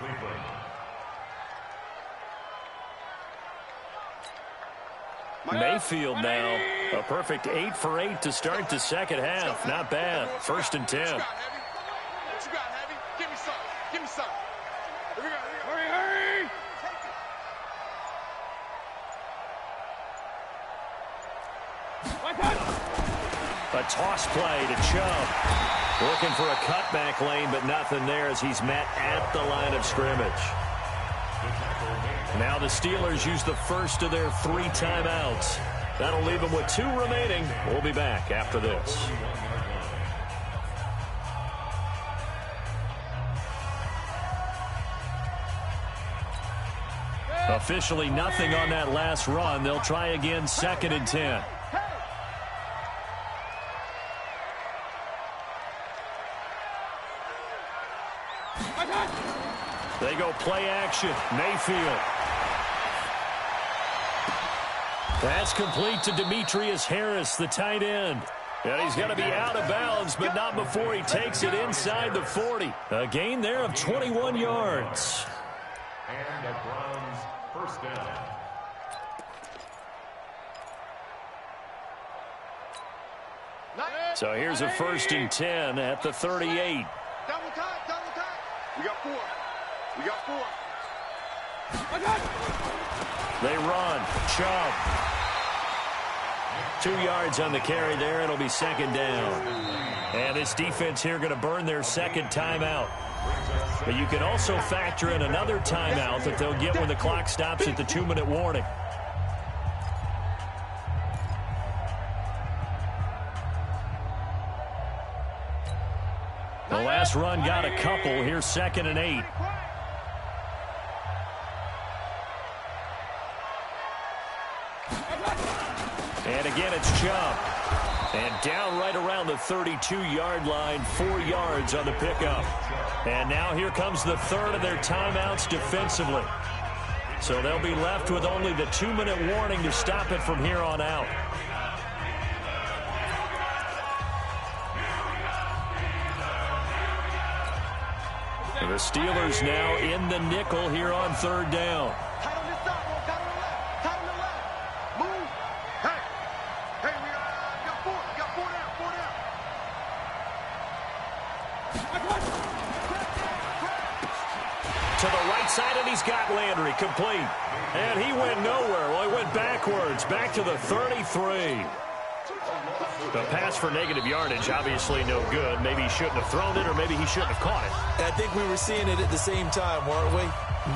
[SPEAKER 4] Mayfield now, a perfect 8 for 8 to start the second half. Not bad. 1st and 10.
[SPEAKER 8] What you got, Heavy? Give me some. Give me some. Here we go. Hurry, hurry.
[SPEAKER 4] A toss play to Chubb. Looking for a cutback lane, but nothing there as he's met at the line of scrimmage. Now the Steelers use the first of their 3 timeouts. That'll leave them with 2 remaining. We'll be back after this. Officially nothing on that last run. They'll try again, 2nd and 10. They go play action. Mayfield. That's complete to Demetrius Harris, the tight end. And he's going to be out of bounds, but not before he takes it inside the 40. A gain there of 21 yards.
[SPEAKER 6] And the Browns first down.
[SPEAKER 4] So here's a 1st and 10 at the 38.
[SPEAKER 7] Double time, double time. We got 4. We got 4.
[SPEAKER 4] They run. Chubb. 2 yards on the carry there. It'll be 2nd down. And this defense here going to burn their 2nd timeout. But you can also factor in another timeout that they'll get when the clock stops at the 2-minute warning. The last run got a couple. Here's 2nd and 8. And again, it's Chubb. And down right around the 32-yard line, 4 yards on the pickup. And now here comes the 3rd of their timeouts defensively. So they'll be left with only the 2-minute warning to stop it from here on out. The Steelers now in the nickel here on 3rd down.
[SPEAKER 7] Tight on this side, bro. Tight on the left. Tight on the left. Move. Hey. Hey, we got 4. We got 4 down. 4 down.
[SPEAKER 4] To the right side, and he's got Landry complete. And he went nowhere. Well, he went backwards, back to the 33. The pass for negative yardage, obviously no good. Maybe he shouldn't have thrown it, or maybe he shouldn't have caught it.
[SPEAKER 5] I think we were seeing it at the same time, weren't we?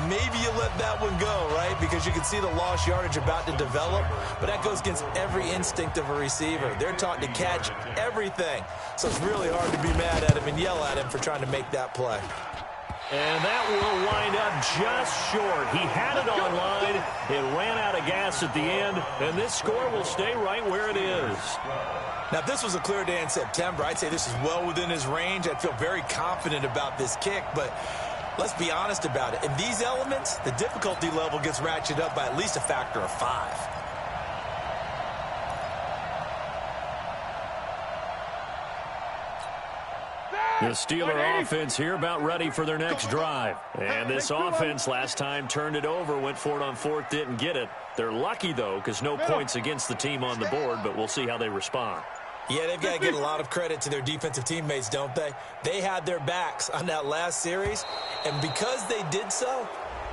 [SPEAKER 5] Maybe you let that one go, right? Because you can see the lost yardage about to develop. But that goes against every instinct of a receiver. They're taught to catch everything. So it's really hard to be mad at him and yell at him for trying to make that play.
[SPEAKER 4] And that will wind up just short. He had it on line. It ran out of gas at the end. And this score will stay right where it is.
[SPEAKER 5] Now, if this was a clear day in September, I'd say this is well within his range. I'd feel very confident about this kick, but let's be honest about it. In these elements, the difficulty level gets ratcheted up by at least a factor of 5.
[SPEAKER 4] The Steeler offense here about ready for their next drive. And this offense last time turned it over, went for it on 4th, didn't get it. They're lucky, though, because no points against the team on the board, but we'll see how they respond.
[SPEAKER 5] Yeah, they've got to give a lot of credit to their defensive teammates, don't they? They had their backs on that last series, and because they did so,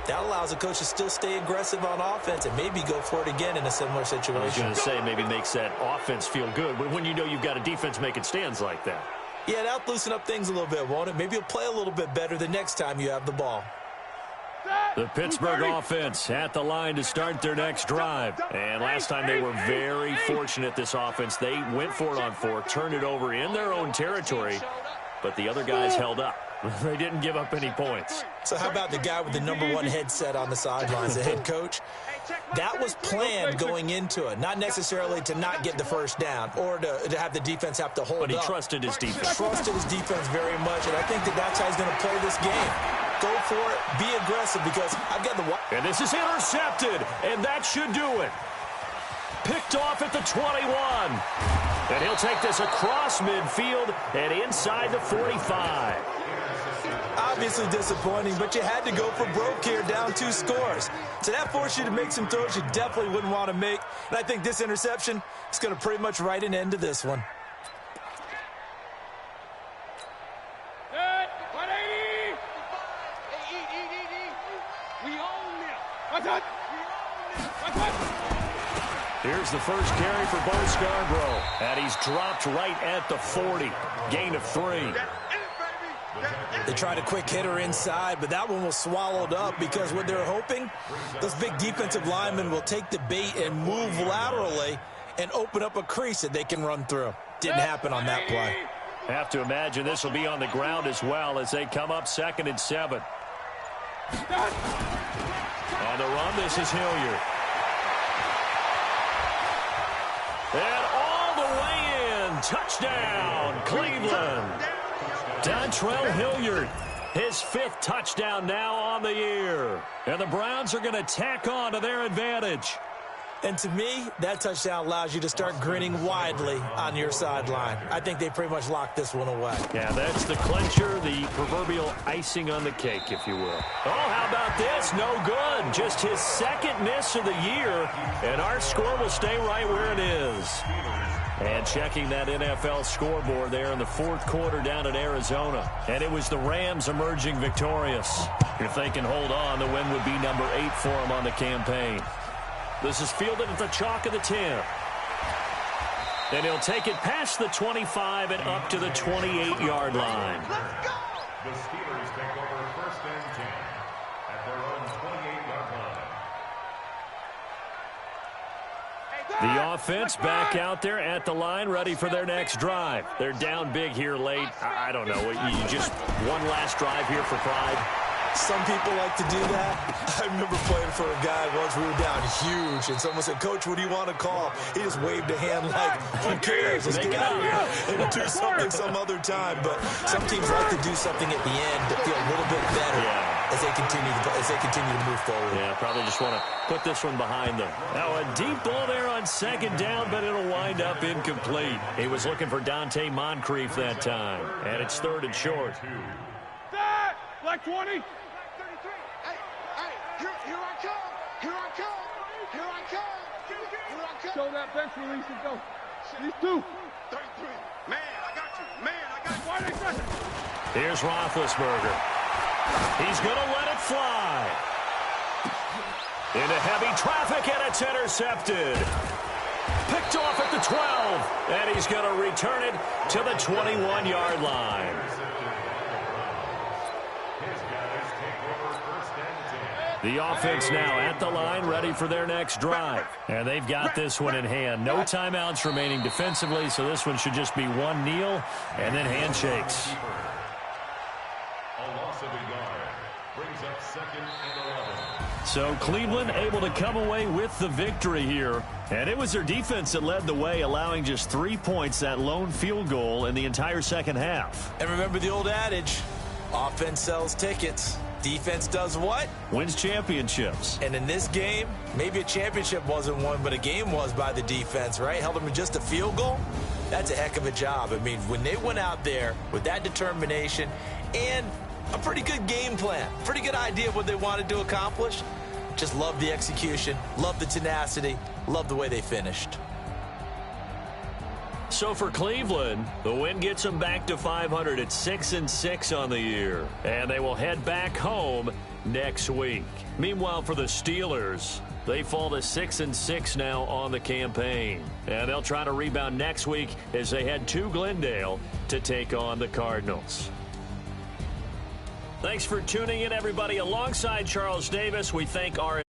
[SPEAKER 5] That allows the coach to still stay aggressive on offense and maybe go for it again in a similar situation.
[SPEAKER 4] I was going to say maybe makes that offense feel good when you know you've got a defense making stands like that.
[SPEAKER 5] Yeah, that'll loosen up things a little bit, won't it? Maybe you'll play a little bit better the next time you have the ball.
[SPEAKER 4] The Pittsburgh offense at the line to start their next drive. And last time they were very fortunate, this offense. They went for it on 4, turned it over in their own territory, but the other guys held up. They didn't give up any points.
[SPEAKER 5] So how about the guy with the #1 headset on the sidelines, the head coach? That was planned going into it, not necessarily to not get the first down or to have the defense have to hold up.
[SPEAKER 4] But he trusted his defense.
[SPEAKER 5] Trusted his defense very much, and I think that's how he's going to play this game. Go for it, be aggressive, because I've got the...
[SPEAKER 4] And this is intercepted, and that should do it. Picked off at the 21. And he'll take this across midfield and inside the 45.
[SPEAKER 5] Obviously disappointing, but you had to go for broke here, down 2 scores. So that forced you to make some throws you definitely wouldn't want to make. And I think this interception is going to pretty much write an end to this one.
[SPEAKER 4] Here's the first carry for Bo Scarborough, and he's dropped right at the 40. Gain of 3.
[SPEAKER 5] They tried a quick hitter inside, but that one was swallowed up because what they're hoping, those big defensive linemen will take the bait and move laterally and open up a crease that they can run through. Didn't happen on that play.
[SPEAKER 4] Have to imagine this will be on the ground as well as they come up 2nd and 7. On the run, this is Hilliard. And all the way in. Touchdown, Cleveland. Dontrell Hilliard, his 5th touchdown now on the year. And the Browns are going to tack on to their advantage.
[SPEAKER 5] And to me, that touchdown allows you to start grinning widely on your sideline. I think they pretty much locked this one away.
[SPEAKER 4] Yeah, that's the clincher, the proverbial icing on the cake, if you will. Oh, how about this? No good. Just his 2nd miss of the year, and our score will stay right where it is. And checking that NFL scoreboard there in the 4th quarter down in Arizona. And it was the Rams emerging victorious. If they can hold on, the win would be number 8 for them on the campaign. This is fielded at the chalk of the 10. And he'll take it past the 25 and up to the 28-yard line.
[SPEAKER 6] The Steelers take over 1st and 10 at their own 28-yard line.
[SPEAKER 4] The offense back out there at the line, ready for their next drive. They're down big here late. I don't know. You just one last drive here for pride.
[SPEAKER 5] Some people like to do that. I remember playing for a guy once. We were down huge, and someone said, "Coach, what do you want to call?" He just waved a hand like, "Who cares? Let's get out of here and do something some other time." But some teams like to do something at the end to feel a little bit better as they continue to move forward.
[SPEAKER 4] Yeah, probably just want to put this one behind them. Now a deep ball there on 2nd down, but it'll wind up incomplete. He was looking for Dante Moncrief that time, and it's 3rd and short.
[SPEAKER 8] Black 20. Show that bench release and go. These 2.
[SPEAKER 7] 33. Man, I got you. Man, I got you.
[SPEAKER 8] Why they pressing?
[SPEAKER 4] Here's Roethlisberger. He's going to let it fly. Into heavy traffic, and it's intercepted. Picked off at the 12, and he's going to return it to the 21-yard line. The offense now at the line, ready for their next drive. And they've got this one in hand. No timeouts remaining defensively, so this one should just be one kneel and then handshakes.
[SPEAKER 6] A loss of a yard brings up 2nd and 11.
[SPEAKER 4] So Cleveland able to come away with the victory here. And it was their defense that led the way, allowing just 3 points, that lone field goal in the entire 2nd half.
[SPEAKER 5] And remember the old adage, offense sells tickets. Defense does what?
[SPEAKER 4] Wins championships.
[SPEAKER 5] And in this game, maybe a championship wasn't won, but a game was by the defense, right? Held them to just a field goal. That's a heck of a job. I mean, when they went out there with that determination and a pretty good game plan, pretty good idea of what they wanted to accomplish, just love the execution, love the tenacity, love the way they finished.
[SPEAKER 4] So for Cleveland, the win gets them back to 500 at 6-6 on the year. And they will head back home next week. Meanwhile, for the Steelers, they fall to 6-6 now on the campaign. And they'll try to rebound next week as they head to Glendale to take on the Cardinals. Thanks for tuning in, everybody. Alongside Charles Davis, we thank our